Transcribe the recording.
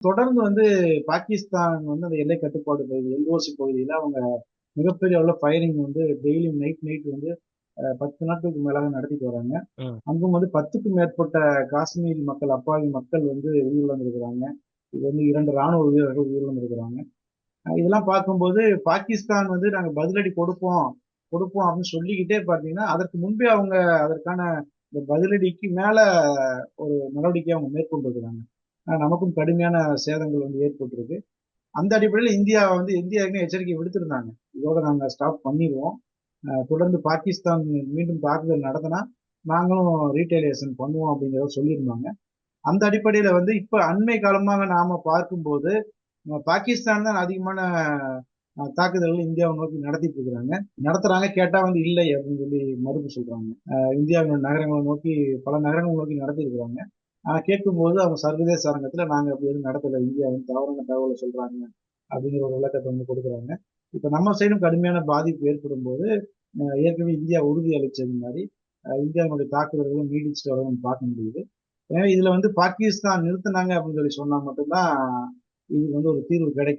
தொடர்ந்து வந்து பாகிஸ்தான் வந்து அந்த எல்லை கட்டுப்பாடு பகுதி எல்ஓசி பகுதியில அவங்க மிகப்பெரிய அளவுல ஃபயரிங் வந்து டெய்லி நைட் நைட் வந்து 10 நாட்களுக்கு மேலாக நடத்திட்டு வராங்க. ம். அங்கும் வந்து 10க்கும் மேற்பட்ட காஷ்மீரி மக்கள், அப்பாவி மக்கள் வந்து உயிரிழந்திருக்கிறாங்க. இது வந்து 2 ராணுவ வீரர்கள் உயிரிழந்திருக்கிறாங்க. இதெல்லாம் பார்க்கும்போது பாகிஸ்தான் வந்து நாங்க பதிலடி கொடுப்போம், கொடுப்போம் அப்படின்னு சொல்லிக்கிட்டே பார்த்தீங்கன்னா, அதற்கு முன்பே அவங்க அதற்கான இந்த பதிலடிக்கு மேல ஒரு நடவடிக்கையை அவங்க மேற்கொண்டிருக்கிறாங்க. நமக்கும் கடுமையான சேதங்கள் வந்து ஏற்பட்டிருக்கு. அந்த அடிப்படையில் இந்தியா ஏற்கனவே எச்சரிக்கை விடுத்திருந்தாங்க. இதோட நாங்க ஸ்டாப் பண்ணிருவோம். தொடர்ந்து பாகிஸ்தான் மீண்டும் தாக்குதல் நடத்தினா நாங்களும் ரீட்டைலேஷன் பண்ணுவோம் அப்படிங்கிறத சொல்லியிருந்தாங்க. அந்த அடிப்படையில வந்து இப்ப அண்மை காலமாக நாம பார்க்கும்போது பாகிஸ்தான் தான் அதிகமான தாக்குதல்கள் இந்தியாவை நோக்கி நடத்திட்டு இருக்கிறாங்க. நடத்துறாங்க கேட்டா வந்து இல்லை அப்படின்னு சொல்லி மறுப்பு சொல்றாங்க. இந்தியாவின் நகரங்களை நோக்கி பல நகரங்களை நோக்கி நடத்தி இருக்கிறாங்க. ஆனா கேட்கும்போது அவங்க சர்வதேச அரங்கத்துல நாங்க அப்படி எதுவும் நடத்தல, இந்தியா வந்து தவறான தகவலை சொல்றாங்க அப்படிங்கிற ஒரு விளக்கத்தை வந்து கொடுக்குறாங்க. இப்ப நம்ம சைடும் கடுமையான பாதிப்பு ஏற்படும் போது ஏற்கனவே இந்தியா உறுதி அளிச்சது மாதிரி இந்தியாவுடைய தாக்குதல்களும் நீடிச்சுட்டு வர நம்ம பார்க்க முடியுது. எனவே இதுல வந்து பாகிஸ்தான் நிறுத்தினாங்க அப்படின்னு சொல்லி சொன்னா மட்டும்தான் இது வந்து ஒரு தீர்வு கிடைக்கும்.